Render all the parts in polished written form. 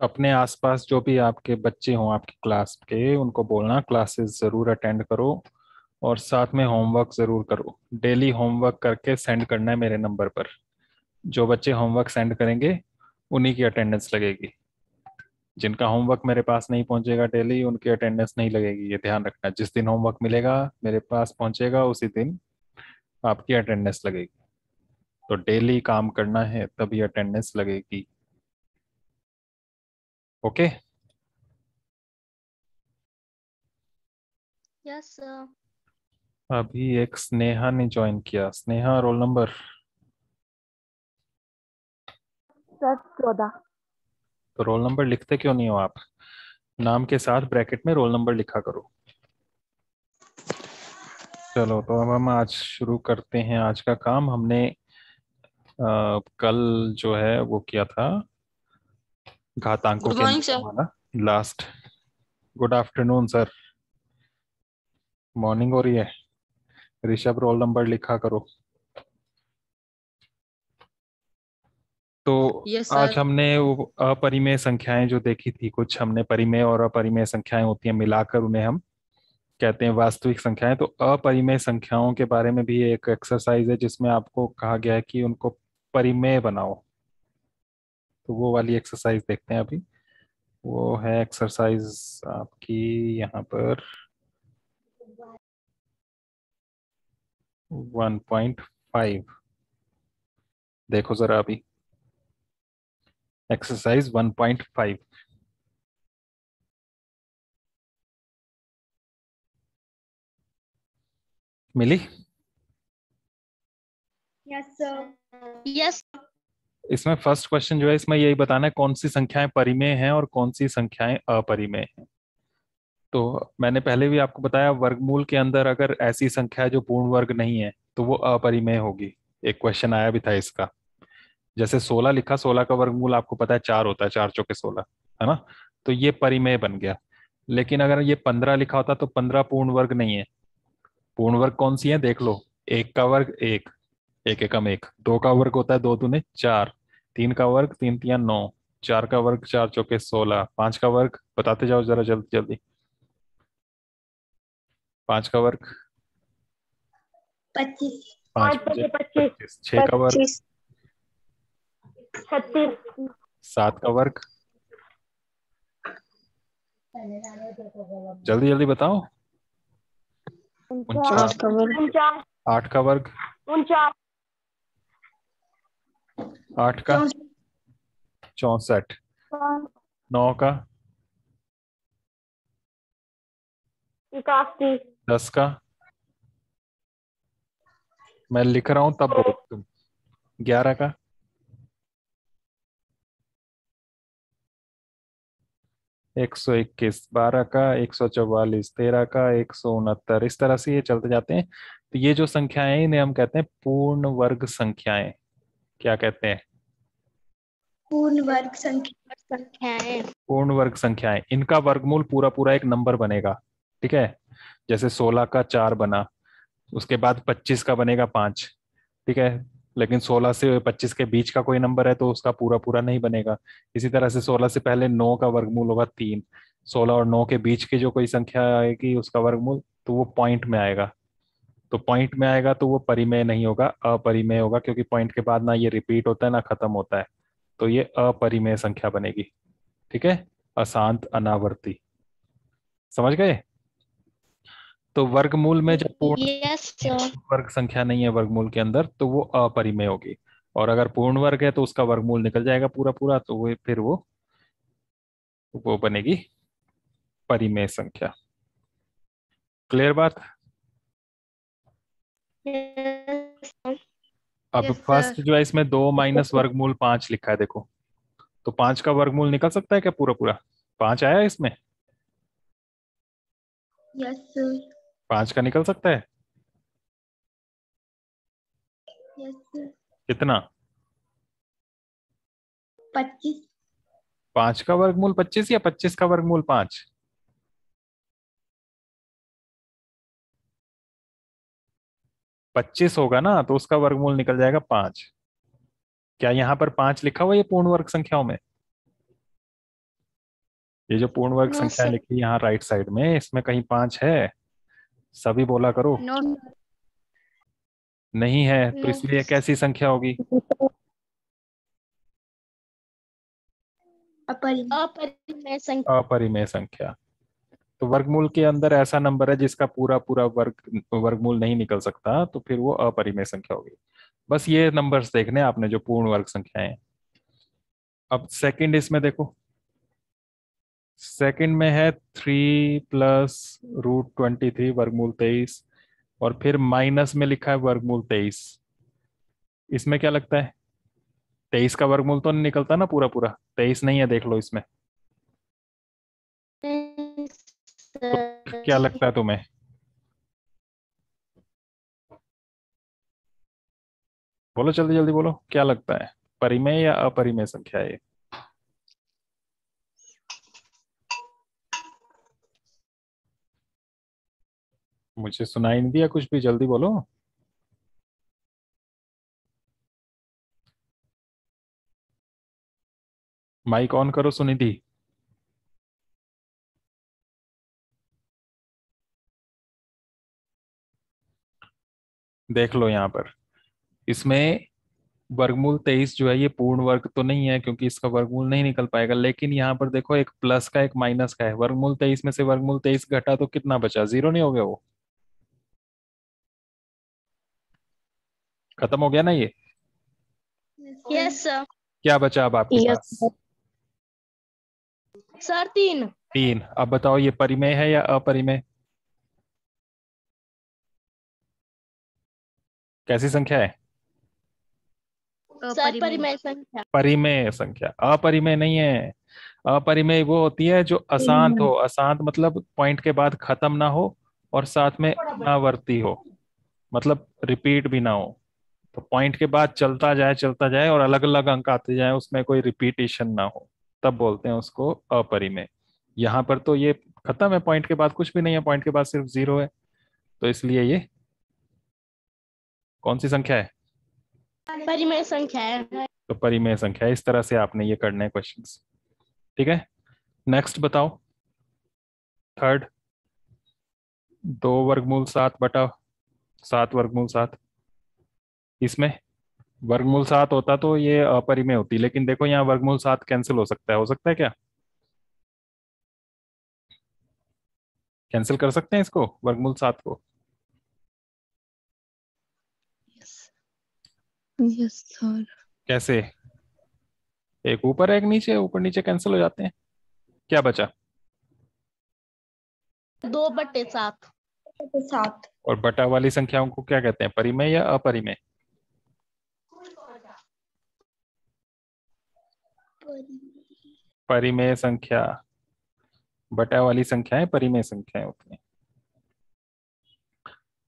अपने आसपास जो भी आपके बच्चे हों आपकी क्लास के, उनको बोलना क्लासेस ज़रूर अटेंड करो और साथ में होमवर्क ज़रूर करो। डेली होमवर्क करके सेंड करना है मेरे नंबर पर। जो बच्चे होमवर्क सेंड करेंगे उन्हीं की अटेंडेंस लगेगी। जिनका होमवर्क मेरे पास नहीं पहुंचेगा डेली, उनकी अटेंडेंस नहीं लगेगी। ये ध्यान रखना, जिस दिन होमवर्क मिलेगा मेरे पास पहुंचेगा उसी दिन आपकी अटेंडेंस लगेगी। तो डेली काम करना है तभी अटेंडेंस लगेगी। ओके। Yes sir. अभी एक स्नेहा ने ज्वाइन किया। Sneha, roll number? सर 14। तो रोल नंबर लिखते क्यों नहीं हो आप? नाम के साथ ब्रैकेट में रोल नंबर लिखा करो। चलो, तो अब हम आज शुरू करते हैं आज का काम। हमने कल जो है वो किया था घातांकों गुड के मॉर्निंग नियम सर। वाला last. Good afternoon sir. Morning हो रही है। ऋषभ, रोल नंबर लिखा करो। तो यस आज सर। हमने वो अपरिमेय संख्याएं जो देखी थी, कुछ हमने परिमेय और अपरिमेय संख्याएं होती हैं मिलाकर उन्हें हम कहते हैं वास्तविक संख्याएं। तो अपरिमेय संख्याओं के बारे में भी एक एक्सरसाइज है जिसमें आपको कहा गया है कि उनको परिमेय बनाओ। तो वो वाली एक्सरसाइज देखते हैं अभी। वो है एक्सरसाइज आपकी यहाँ पर 1.5। देखो जरा अभी, एक्सरसाइज 1.5 मिली। Yes sir. यस। इसमें फर्स्ट क्वेश्चन जो है, इसमें यही बताना है कौन सी संख्याएं परिमेय हैं और कौन सी संख्याएं अपरिमेय हैं। तो मैंने पहले भी आपको बताया, वर्गमूल के अंदर अगर ऐसी संख्या है जो पूर्ण वर्ग नहीं है तो वो अपरिमेय होगी। एक क्वेश्चन आया भी था इसका। जैसे 16 लिखा, 16 का वर्गमूल आपको पता है 4 होता है, 4 चौके 16, है ना? तो ये परिमेय बन गया। लेकिन अगर ये 15 लिखा होता तो 15 पूर्ण वर्ग नहीं है। पूर्ण वर्ग कौन सी है देख लो। एक का वर्ग एक, एक एकम एक। दो का वर्ग होता है दो दूने चार। तीन का वर्ग तीन तिया नौ। चार का वर्ग चार चौके 16। पांच का वर्ग बताते जाओ जरा जल्दी जल्दी। पांच का वर्ग 25। पांच 5 पंजे बजे 25। 25। छह का वर्ग 25। 36। सात का वर्ग जल्दी जल्दी बताओ। 49। 49। 49। आठ का वर्ग 49। आठ का 64। नौ का 81। 10 का मैं लिख रहा हूं तब बोल तुम। 11 का 121। 12 का 144। 13 का 169। इस तरह से ये चलते जाते हैं। तो ये जो संख्याएं हैं, इन्हें हम कहते हैं पूर्ण वर्ग संख्याएं। क्या कहते हैं? पूर्ण वर्ग संख्या। संख्याएं। पूर्ण वर्ग संख्याएं। इनका वर्गमूल पूरा पूरा एक नंबर बनेगा। ठीक है। जैसे 16 का 4 बना, उसके बाद 25 का बनेगा 5। ठीक है। लेकिन 16 से 25 के बीच का कोई नंबर है तो उसका पूरा पूरा नहीं बनेगा। इसी तरह से 16 से पहले 9 का वर्गमूल होगा 3। 16 और 9 के बीच की जो कोई संख्या आएगी उसका वर्गमूल तो वो पॉइंट में आएगा। तो पॉइंट में आएगा तो वो परिमेय नहीं होगा, अपरिमेय होगा, क्योंकि पॉइंट के बाद ना ये रिपीट होता है ना खत्म होता है। तो ये अपरिमेय संख्या बनेगी। ठीक है। अशांत अनावर्ती। समझ गए? तो वर्गमूल में जब पूर्ण यस सर। वर्ग संख्या नहीं है वर्गमूल के अंदर तो वो अपरिमेय होगी। और अगर पूर्ण वर्ग है तो उसका वर्गमूल निकल जाएगा पूरा पूरा, तो वो फिर वो बनेगी परिमेय संख्या। क्लियर बात? यस अब फर्स्ट सर। जो है इसमें 2 माइनस वर्गमूल 5 लिखा है देखो। तो 5 का वर्गमूल निकल सकता है क्या पूरा पूरा? 5 आया है इसमें। Yes sir. 5 का निकल सकता है। Yes sir. कितना? 25। 5 का वर्गमूल 25 या 25 का वर्गमूल 5? 25 होगा ना, तो उसका वर्गमूल निकल जाएगा 5। क्या यहाँ पर 5 लिखा हुआ है ये पूर्ण वर्ग संख्याओं में? ये जो पूर्ण वर्ग नो संख्या सर। लिखी यहाँ राइट साइड में, इसमें कहीं 5 है? सभी बोला करो। नो नहीं है तो नो इसलिए कैसी संख्या होगी? अपरिमेय। अपरिमेय संख्या। अपरिमेय संख्या। तो वर्गमूल के अंदर ऐसा नंबर है जिसका पूरा पूरा वर्गमूल नहीं निकल सकता, तो फिर वो अपरिमेय संख्या होगी। बस ये नंबर्स देखने हैं आपने जो पूर्ण वर्ग संख्याएं हैं। अब सेकंड इसमें देखो, सेकंड में है 3 + √23 वर्गमूल 23, और फिर माइनस में लिखा है वर्गमूल 23। इसमें क्या लगता है? 23 का वर्गमूल तो नहीं निकलता ना पूरा पूरा, 23 नहीं है, देख लो इसमें। तो क्या लगता है तुम्हें? बोलो जल्दी जल्दी बोलो, क्या लगता है? परिमेय या अपरिमेय संख्या है ये? मुझे सुनाई नहीं दिया कुछ भी, जल्दी बोलो। माइक ऑन करो सुनिधि। देख लो यहाँ पर, इसमें वर्गमूल 23 जो है ये पूर्ण वर्ग तो नहीं है, क्योंकि इसका वर्गमूल नहीं निकल पाएगा। लेकिन यहाँ पर देखो, एक प्लस का एक माइनस का है। वर्गमूल 23 में से वर्गमूल 23 घटा तो कितना बचा? 0 नहीं हो गया वो? खत्म हो गया ना ये? Yes sir. क्या बचा अब आपके यस पास? सर 3। 3। अब बताओ ये परिमेय है या अपरिमेय? कैसी संख्या है? सर परिमेय संख्या। परिमेय संख्या। अपरिमेय नहीं है। अपरिमेय वो होती है जो अशांत हो। अशांत मतलब पॉइंट के बाद खत्म ना हो और साथ में पुनरावर्ती हो, मतलब रिपीट भी ना हो। तो पॉइंट के बाद चलता जाए और अलग अलग अंक आते जाए, उसमें कोई रिपीटेशन ना हो, तब बोलते हैं उसको अपरिमेय। यहाँ पर तो ये खत्म है, पॉइंट के बाद कुछ भी नहीं है, पॉइंट के बाद सिर्फ 0 है। तो इसलिए ये कौन सी संख्या है? परिमेय संख्या है। तो परिमेय संख्या है। इस तरह से आपने ये करने हैं क्वेश्चंस। ठीक है, नेक्स्ट बताओ। थर्ड, 2 वर्गमूल 7 वर्गमूल 7। इसमें वर्गमूल 7 होता तो ये अपरिमेय होती, लेकिन देखो यहाँ वर्गमूल 7 कैंसिल हो सकता है क्या? कैंसिल कर सकते हैं इसको, वर्गमूल 7 को? Yes sir. कैसे? एक ऊपर एक नीचे, ऊपर नीचे कैंसिल हो जाते हैं। क्या बचा? 2/7। 7। और बटा वाली संख्याओं को क्या कहते हैं, परिमेय या अपरिमेय? परिमेय संख्या। बटा वाली संख्याएं परिमेय संख्याएं होती हैं।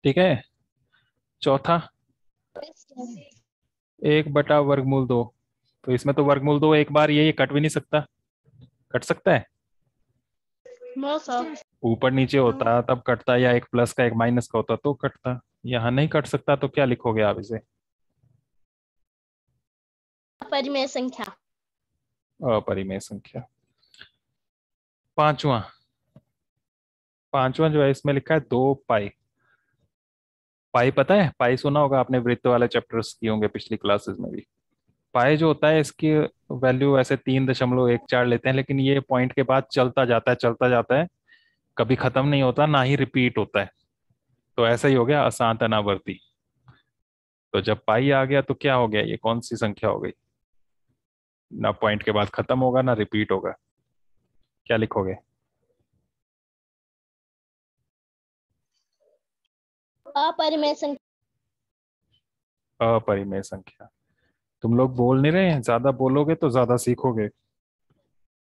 ठीक है। चौथा, 1/√2। तो इसमें तो वर्गमूल 2 एक बार ये कट भी नहीं सकता। कट सकता है? No sir. ऊपर नीचे होता तब कटता, या एक प्लस का एक माइनस का होता तो कटता। यहाँ नहीं कट सकता, तो क्या लिखोगे आप इसे? परिमेय संख्या। अपरिमेय संख्या। पांचवा, पांचवा जो है इसमें लिखा है 2 पाई। पाई पता है? पाई सुना होगा आपने, वृत्त वाले चैप्टर्स किए होंगे पिछली क्लासेस में भी। पाई जो होता है इसकी वैल्यू ऐसे 3.14 लेते हैं, लेकिन ये पॉइंट के बाद चलता जाता है, कभी खत्म नहीं होता, ना ही रिपीट होता है। तो ऐसा ही हो गया अशांत अनावर्ती। तो जब पाई आ गया तो क्या हो गया, ये कौन सी संख्या हो गई? ना पॉइंट के बाद खत्म होगा ना रिपीट होगा। क्या लिखोगे? अपरिमेय संख्या। अपरिमेय संख्या। तुम लोग बोल नहीं रहे हैं, ज्यादा बोलोगे तो ज्यादा सीखोगे।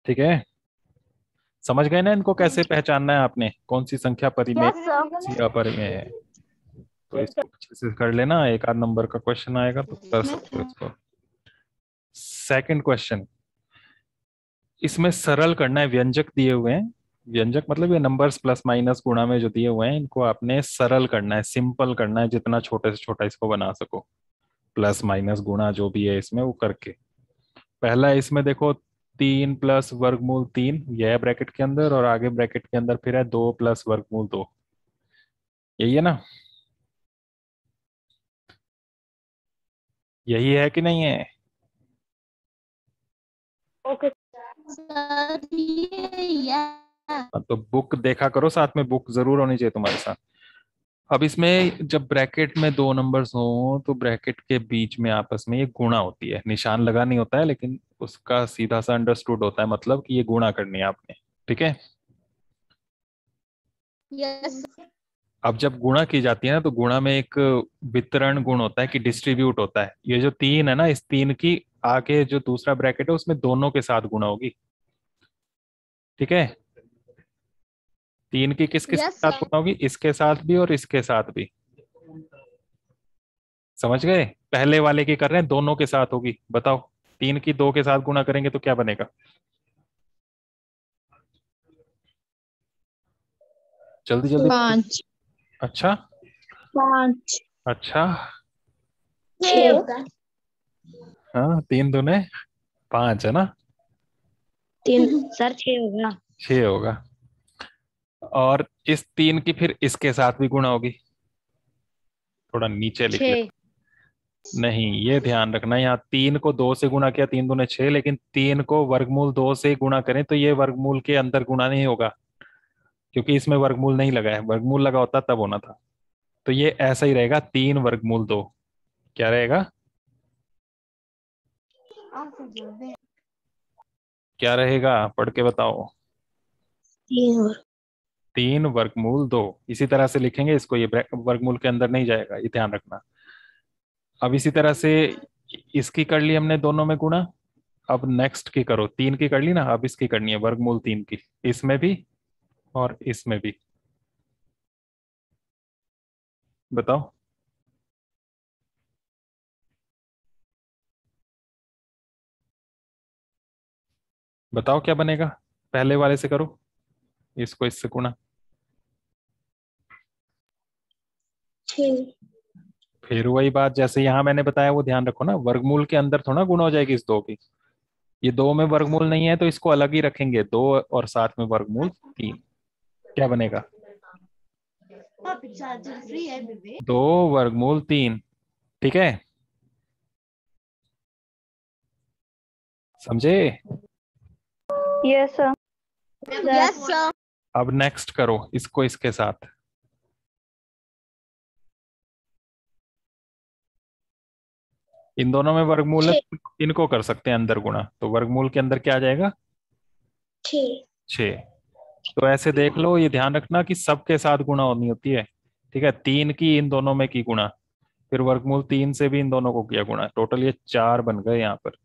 ठीक है, समझ गए ना इनको कैसे पहचानना है आपने, कौन सी संख्या परिमेय, यस कौन सी अपरिमेय है? तो इसको अच्छे से कर लेना, एक आध नंबर का क्वेश्चन आएगा तो कर सकते हो इसको। सेकंड क्वेश्चन, इसमें सरल करना है। व्यंजक दिए हुए हैं, व्यंजक मतलब ये नंबर्स प्लस माइनस गुणा में जो दिए हुए हैं, इनको आपने सरल करना है, सिंपल करना है, जितना छोटे से छोटा इसको बना सको। प्लस माइनस गुणा जो भी है इसमें वो करके। पहला इसमें देखो, 3 प्लस वर्गमूल 3 यह है ब्रैकेट के अंदर, और आगे ब्रैकेट के अंदर फिर है 2 प्लस वर्गमूल 2। यही है ना? यही है कि नहीं है? ओके सर ये तो बुक देखा करो, साथ में बुक जरूर होनी चाहिए तुम्हारे साथ। अब इसमें जब ब्रैकेट में दो नंबर्स हो तो ब्रैकेट के बीच में आपस में ये गुणा होती है, निशान लगा नहीं होता है लेकिन उसका सीधा सा अंडरस्टूड होता है, मतलब कि ये गुणा करनी है आपने। ठीक है? यस अब जब गुणा की जाती है ना तो गुणा में एक वितरण गुण होता है कि डिस्ट्रीब्यूट होता है। ये जो 3 है ना, इस 3 की आगे जो दूसरा ब्रैकेट है उसमें दोनों के साथ गुणा होगी। ठीक है? 3 की किस किस के यस साथ सर गुणा होगी? इसके साथ भी और इसके साथ भी। समझ गए? पहले वाले की कर रहे हैं, दोनों के साथ होगी। बताओ, 3 की 2 के साथ गुणा करेंगे तो क्या बनेगा? जल्दी जल्दी। 5 अच्छा, 5 अच्छा। 6 हाँ, 3 दूने 5 है ना? 3 सर 6 होगा। 6 होगा। और इस 3 की फिर इसके साथ भी गुणा होगी। थोड़ा नीचे लिख ले। 6 नहीं, ये ध्यान रखना, यहाँ 3 को 2 से गुणा किया, 3 दूने 6, लेकिन 3 को वर्गमूल 2 से गुणा करें तो ये वर्गमूल के अंदर गुणा नहीं होगा, क्योंकि इसमें वर्गमूल नहीं लगा है। वर्गमूल लगा होता तब होना था। तो ये ऐसा ही रहेगा, 3 वर्गमूल 2। क्या रहेगा? क्या रहेगा? पढ़ के बताओ। 3 और 3 वर्गमूल 2। इसी तरह से लिखेंगे इसको, ये वर्गमूल के अंदर नहीं जाएगा, ये ध्यान रखना। अब इसी तरह से इसकी कर ली हमने दोनों में गुणा। अब नेक्स्ट की करो, 3 की कर ली ना, अब इसकी करनी है वर्गमूल 3 की, इसमें भी और इसमें भी। बताओ। बताओ क्या बनेगा? पहले वाले से करो, इसको इससे गुणा। 6 फिर वही बात जैसे यहाँ मैंने बताया, वो ध्यान रखो ना, वर्गमूल के अंदर थोड़ा गुणा हो जाएगी इस 2 की। ये 2 में वर्गमूल नहीं है तो इसको अलग ही रखेंगे, 2 और साथ में वर्गमूल 3। क्या बनेगा? 2 वर्गमूल 3। ठीक है? समझे? Yes sir. यस सर अब नेक्स्ट करो इसको इसके साथ। इन दोनों में वर्गमूल है, 6 इनको कर सकते हैं अंदर गुणा, तो वर्गमूल के अंदर क्या आ जाएगा? 6 6। तो ऐसे देख लो, ये ध्यान रखना कि सबके साथ गुणा होनी होती है। ठीक है? 3 की इन दोनों में की गुणा, फिर वर्गमूल 3 से भी इन दोनों को किया गुणा, टोटल ये 4 बन गए यहाँ पर।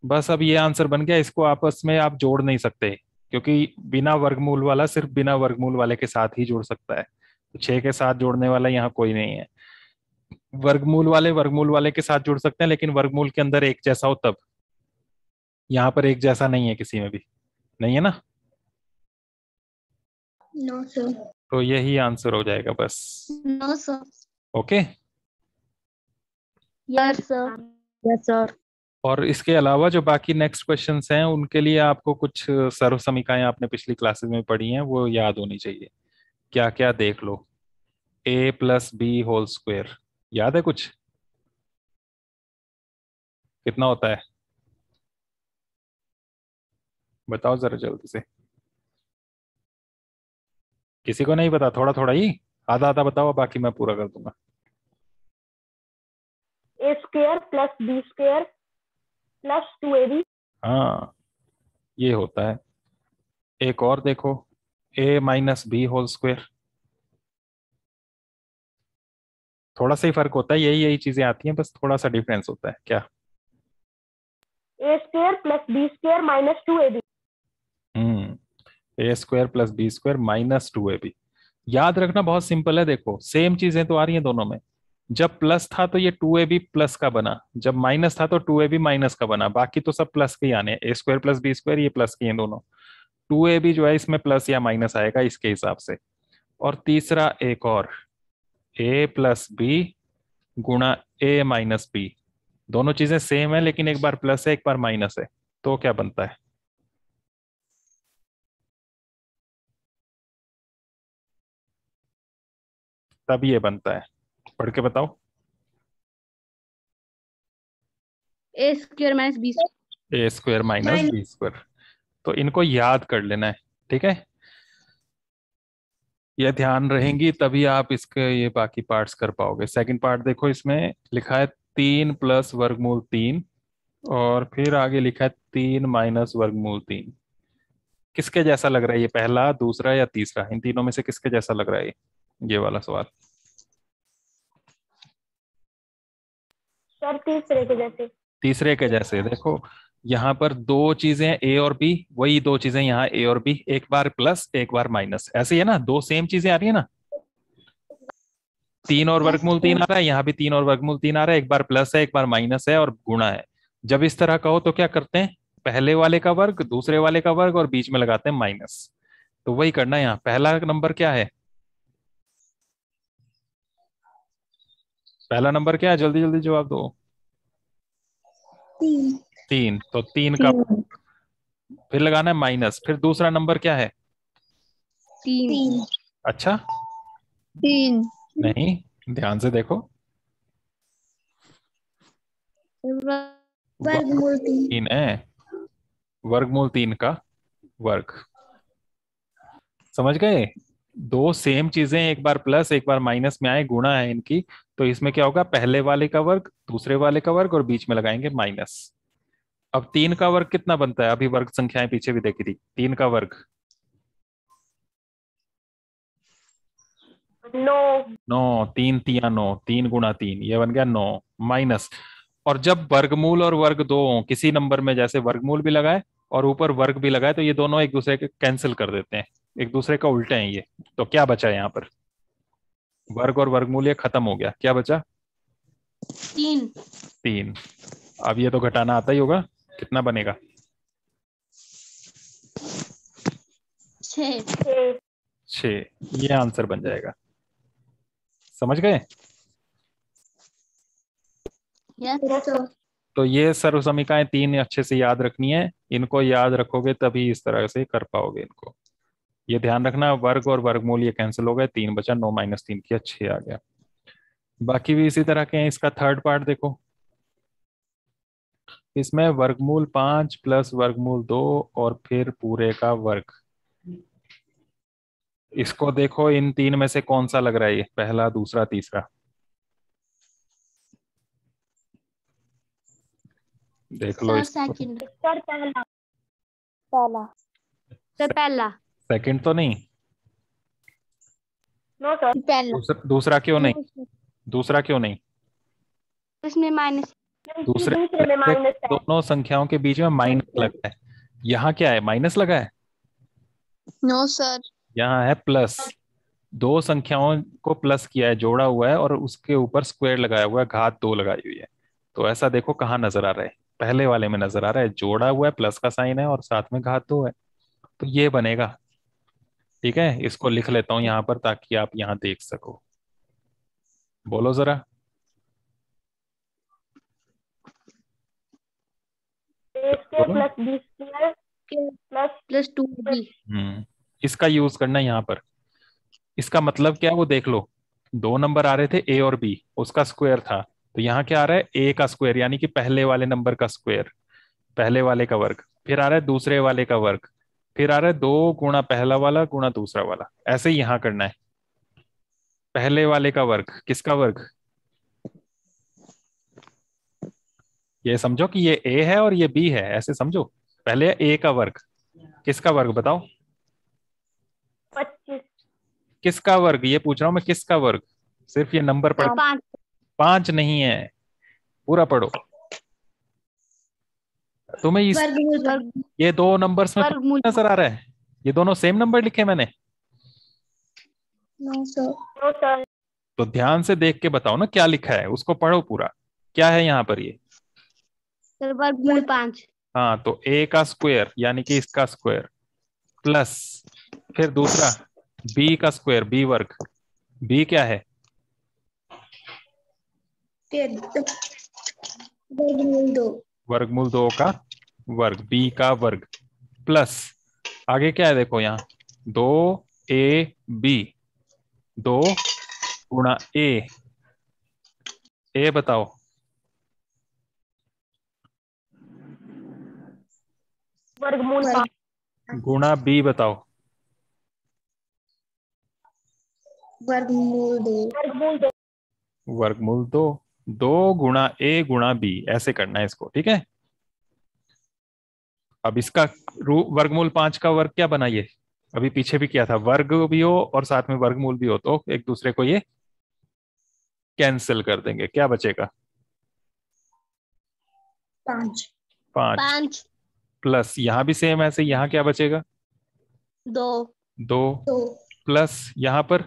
बस अब ये आंसर बन गया, इसको आपस में आप जोड़ नहीं सकते, क्योंकि बिना वर्गमूल वाला सिर्फ बिना वर्गमूल वाले के साथ ही जुड़ सकता है। तो 6 के साथ जोड़ने वाला यहाँ कोई नहीं है। वर्गमूल वाले के साथ जुड़ सकते हैं, लेकिन वर्गमूल के अंदर एक जैसा हो तब। यहाँ पर एक जैसा नहीं है किसी में भी, नहीं है ना? No sir. तो यही आंसर हो जाएगा बस। No sir okay. Yes sir yes sir. और इसके अलावा जो बाकी नेक्स्ट क्वेश्चंस हैं उनके लिए आपको कुछ सर्व समीकरणाएं आपने पिछली क्लासेस में पढ़ी हैं वो याद होनी चाहिए। क्या क्या देख लो। ए प्लस बी होल स्क्वायर, याद है कुछ? कितना होता है? बताओ जरा जल्दी से। किसी को नहीं पता? थोड़ा थोड़ा ही, आधा आधा बताओ, बाकी मैं पूरा कर दूंगा। A square plus B square plus 2ab। हाँ, ये होता है। एक और देखो, a minus b whole square. थोड़ा सा ही फर्क होता है, यही यही चीजें आती हैं, बस थोड़ा सा डिफरेंस होता है। क्या? A square plus B square minus 2ab। A square plus B square minus 2ab। याद रखना बहुत सिंपल है, देखो सेम चीजें तो आ रही हैं दोनों में। जब प्लस था तो ये 2ab प्लस का बना, जब माइनस था तो 2ab माइनस का बना, बाकी तो सब प्लस के ही आने हैं। ए स्क्वायर प्लस बी स्क्वायर ये प्लस के हैं दोनों। 2ab जो है इसमें प्लस या माइनस आएगा इसके हिसाब से। और तीसरा एक और, ए प्लस बी गुणा ए माइनस बी। दोनों चीजें सेम है लेकिन एक बार प्लस है एक बार माइनस है, तो क्या बनता है? तब ये बनता है। पढ़ के बताओ। ए स्क्वायर माइनस बी ए स्क्वायर माइनस बी स्क्वायर। तो इनको याद कर लेना है, ठीक है। ये ध्यान रहेंगी तभी आप इसके ये बाकी पार्ट्स कर पाओगे। सेकंड पार्ट देखो, इसमें लिखा है 3 + वर्गमूल 3, और फिर आगे लिखा है 3 - वर्गमूल 3। किसके जैसा लग रहा है ये, पहला, दूसरा या तीसरा? इन तीनों में से किसके जैसा लग रहा है ये वाला सवाल? सर तीसरे के जैसे। तीसरे के जैसे। देखो यहाँ पर दो चीजें ए और बी, वही दो चीजें यहाँ ए और बी, एक बार प्लस एक बार माइनस, ऐसे ही है ना, दो सेम चीजें आ रही है ना। 3 और वर्गमूल 3 आ रहा है, यहाँ भी 3 और वर्गमूल 3 आ रहा है, एक बार प्लस है एक बार माइनस है और गुणा है। जब इस तरह का हो तो क्या करते हैं, पहले वाले का वर्ग, दूसरे वाले का वर्ग और बीच में लगाते हैं माइनस। तो वही करना है यहाँ। पहला नंबर क्या है, पहला नंबर क्या है, जल्दी जल्दी जवाब दो। 3। तो 3 का फिर लगाना है माइनस। फिर दूसरा नंबर क्या है? 3 अच्छा 3 नहीं, ध्यान से देखो। वर्गमूल 3 3 है, वर्गमूल 3 का वर्ग। समझ गए? दो सेम चीजें एक बार प्लस एक बार माइनस में आए, गुणा है इनकी। तो इसमें क्या होगा, पहले वाले का वर्ग, दूसरे वाले का वर्ग और बीच में लगाएंगे माइनस। अब 3 का वर्ग कितना बनता है? अभी वर्ग संख्याएं पीछे भी देखी थी। 3 का वर्ग 9। 9। 3 × 3 = 9, 3 × 3 ये बन गया 9 माइनस। और जब वर्गमूल और वर्ग दो हों किसी नंबर में, जैसे वर्गमूल भी लगाए और ऊपर वर्ग भी लगाए, तो ये दोनों एक दूसरे के कैंसिल कर देते हैं, एक दूसरे का उल्टे हैं ये। तो क्या बचा यहाँ पर, वर्ग और वर्गमूल ये खत्म हो गया, क्या बचा? 3 3। अब ये तो घटाना आता ही होगा, कितना बनेगा? 6 6। ये आंसर बन जाएगा। समझ गए? तो ये सर्व समीकरणाएं 3 अच्छे से याद रखनी है। इनको याद रखोगे तभी इस तरह से कर पाओगे इनको। ये ध्यान रखना, वर्ग और वर्गमूल ये कैंसिल हो गए, 3 बचा, 9 - 3 किया, 6 आ गया। बाकी भी इसी तरह के हैं। इसका थर्ड पार्ट देखो, इसमें वर्गमूल 5 + वर्गमूल 2 और फिर पूरे का वर्ग। इसको देखो, इन तीन में से कौन सा लग रहा है ये, पहला, दूसरा, तीसरा? देख लो सर इसको। सेकंड सर पहला। पहला। सर पहला सेकंड तो नहीं? No sir. पहला दूसरा क्यों नहीं? दूसरा क्यों नहीं? इसमें माइनस दूसरे दूसरे में माइनस है। दोनों संख्याओं के बीच में माइनस लगा है। यहाँ क्या है, माइनस लगा है? नो सर यहाँ है प्लस। दो संख्याओं को प्लस किया है, जोड़ा हुआ है, और उसके ऊपर स्क्वायर लगाया हुआ है, घात 2 लगाई हुई है। तो ऐसा देखो कहाँ नजर आ रहा है, पहले वाले में नजर आ रहा है, जोड़ा हुआ है, प्लस का साइन है और साथ में घात 2 है। तो ये बनेगा। ठीक है, इसको लिख लेता हूं यहाँ पर ताकि आप यहाँ देख सको। बोलो जरा। ए स्क्वायर बोलो। Plus B square plus +2b इसका यूज करना है यहाँ पर। इसका मतलब क्या है वो देख लो। दो नंबर आ रहे थे ए और बी, उसका स्क्वायर था। तो यहाँ क्या आ रहा है, ए का स्क्वायर, यानी कि पहले वाले नंबर का स्क्वायर, पहले वाले का वर्ग। फिर आ रहा है दूसरे वाले का वर्ग। फिर आ रहा है 2 गुणा पहला वाला गुणा दूसरा वाला। ऐसे ही यहाँ करना है। पहले वाले का वर्ग, किसका वर्ग? ये समझो कि ये ए है और ये बी है, ऐसे समझो। पहले ए का वर्ग, किसका वर्ग बताओ? 25। किसका वर्ग, ये पूछ रहा हूं मैं, किसका वर्ग? सिर्फ ये नंबर पढ़। 5 5 नहीं है, पूरा पढ़ो। तुम्हें ये दो नंबर्स में वर्गमूल नजर आ रहा है, ये दोनों सेम नंबर लिखे मैंने? No sir no sir. तो ध्यान से देख के बताओ ना क्या लिखा है, उसको पढ़ो पूरा। क्या है यहाँ पर ये? सर वर्गमूल 5 हाँ, तो ए का स्क्वायर यानी कि इसका स्क्वायर, प्लस फिर दूसरा बी का स्क्वायर, बी वर्ग। बी क्या है? वर्गमूल 2 वर्गमूल 2 का वर्ग, बी का वर्ग, प्लस आगे क्या है देखो यहाँ, 2ab, 2 गुणा ए बताओ। वर्गमूल 5 गुणा बी बताओ। वर्गमूल 2। वर्गमूल 2 वर्गमूल दो। 2 गुणा ए गुणा बी, ऐसे करना है इसको, ठीक है। अब इसका वर्गमूल 5 का वर्ग क्या बनाइए, अभी पीछे भी किया था, वर्ग भी हो और साथ में वर्गमूल भी हो तो एक दूसरे को ये कैंसिल कर देंगे, क्या बचेगा? 5 5 5 प्लस यहां भी सेम ऐसे, यहां क्या बचेगा? 2 2 2 प्लस यहां पर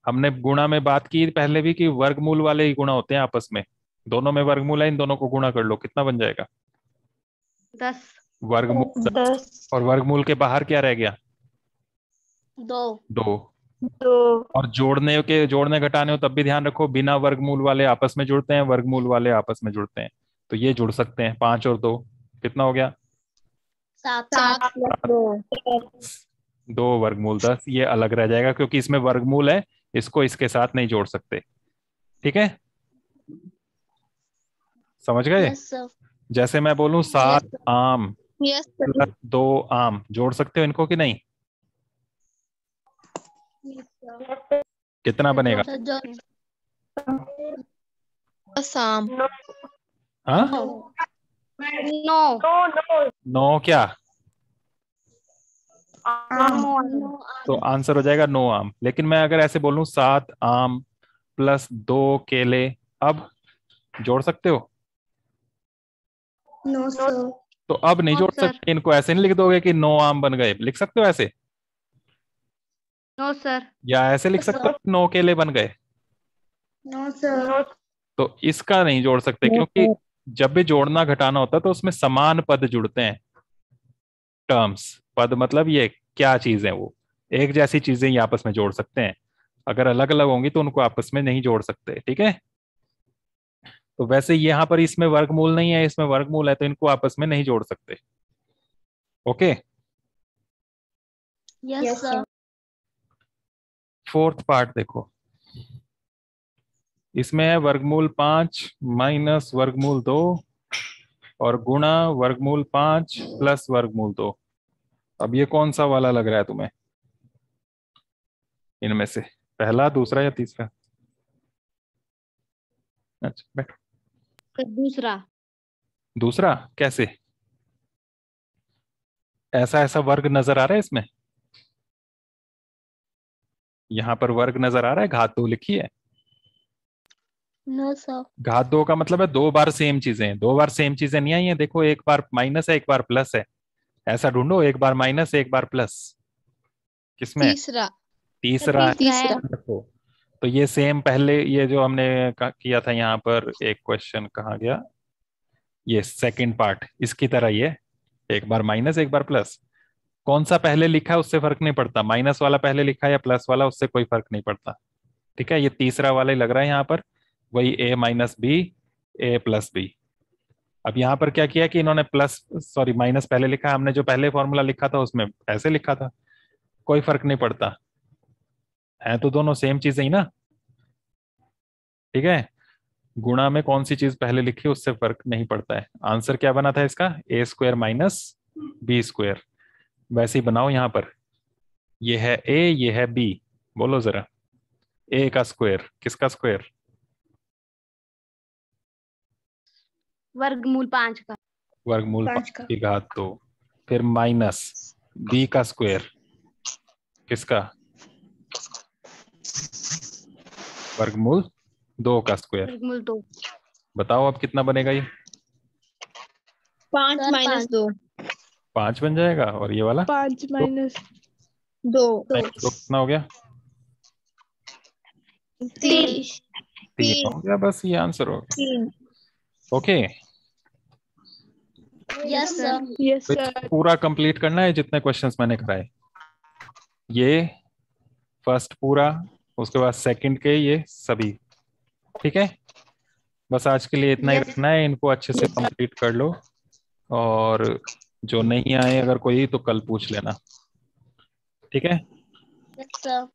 हमने गुणा में बात की पहले भी कि वर्गमूल वाले ही गुणा होते हैं आपस में, दोनों में वर्गमूल है, इन दोनों को गुणा कर लो, कितना बन जाएगा? 10 वर्गमूल 10। 10 और वर्गमूल के बाहर क्या रह गया? 2 2। 2 और जोड़ने घटाने हो तब भी ध्यान रखो, बिना वर्गमूल वाले आपस में जुड़ते हैं, वर्गमूल वाले आपस में जुड़ते हैं, तो ये जुड़ सकते हैं। 5 और 2 कितना हो गया? 7 7 प्लस 2 2 वर्गमूल 10, ये अलग रह जाएगा क्योंकि इसमें वर्गमूल है, इसको इसके साथ नहीं जोड़ सकते, ठीक है। समझ गए? यस सर जैसे मैं बोलूं 7 आम यस सर प्लस 2 आम, जोड़ सकते हो इनको कि नहीं? कितना बनेगा? शाम हाँ, 9 9 क्या? तो आंसर हो जाएगा 9 आम। लेकिन मैं अगर ऐसे बोलूं 7 आम प्लस 2 केले, अब जोड़ सकते हो? 9 सर तो अब नहीं जोड़ सकते इनको, ऐसे नहीं लिख दोगे कि 9 आम बन गए, लिख सकते हो ऐसे, 9 सर या ऐसे लिख सकते हो 9 केले बन गए। 9 सर तो इसका नहीं जोड़ सकते क्योंकि जब भी जोड़ना घटाना होता है तो उसमें समान पद जुड़ते हैं। टर्म्स, पद मतलब ये क्या चीज है, वो एक जैसी चीजें ही आपस में जोड़ सकते हैं, अगर अलग अलग होंगी तो उनको आपस में नहीं जोड़ सकते, ठीक है। तो वैसे यहाँ पर इसमें वर्गमूल नहीं है, इसमें वर्गमूल है, तो इनको आपस में नहीं जोड़ सकते। Okay, yes sir fourth part देखो, इसमें है वर्गमूल 5 माइनस वर्गमूल 2 और गुणा वर्गमूल 5 प्लस वर्गमूल 2। अब ये कौन सा वाला लग रहा है तुम्हें इनमें से, पहला, दूसरा या तीसरा? अच्छा बैठो। दूसरा दूसरा कैसे? ऐसा ऐसा वर्ग नजर आ रहा है इसमें, यहां पर वर्ग नजर आ रहा है, घात 2 लिखी है। नो सर घात 2 का मतलब है 2 बार सेम चीजें, 2 बार सेम चीजें नहीं आई है, देखो एक बार माइनस है एक बार प्लस है, ऐसा ढूंढो, एक बार माइनस एक बार प्लस, किसमें है? तीसरा तीसरा है। तीसरा देखो, तो ये सेम पहले ये जो हमने किया था यहाँ पर, एक क्वेश्चन कहाँ गया, ये सेकंड पार्ट इसकी तरह ही है, एक बार माइनस एक बार प्लस, कौन सा पहले लिखा है उससे फर्क नहीं पड़ता, माइनस वाला पहले लिखा है या प्लस वाला, उससे कोई फर्क नहीं पड़ता, ठीक है। ये तीसरा वाला ही लग रहा है यहाँ पर, वही ए माइनस बी ए प्लस बी। अब यहाँ पर क्या किया कि इन्होंने प्लस सॉरी माइनस पहले लिखा है, हमने जो पहले फॉर्मूला लिखा था उसमें ऐसे लिखा था, कोई फर्क नहीं पड़ता, है तो दोनों सेम चीजें ही ना, ठीक है। गुणा में कौन सी चीज पहले लिखी उससे फर्क नहीं पड़ता है। आंसर क्या बना था इसका, ए स्क्वायर माइनस बी स्क्वायर, वैसे ही बनाओ यहाँ पर, ये है ए ये है बी, बोलो जरा, ए का स्क्वायर किसका स्क्वायर? वर्गमूल 5 का वर्गमूल 5 5 का की घात 2, फिर माइनस बी का स्क्वायर किसका? वर्गमूल 2 का स्क्वायर। वर्गमूल 2 बताओ अब कितना बनेगा ये? 5 माइनस 2 5 बन जाएगा, और ये वाला 5 माइनस 2 माइनस 2 कितना हो गया? 3 3 हो गया, बस ये आंसर हो गया। 3 ओके, यस सर यस तो इसको पूरा कंप्लीट करना है जितने क्वेश्चंस मैंने कराए, ये फर्स्ट पूरा, उसके बाद सेकंड के ये सभी, ठीक है। बस आज के लिए इतना ही रखना है, इनको अच्छे से कंप्लीट कर लो, और जो नहीं आए अगर कोई तो कल पूछ लेना, ठीक है। Yes sir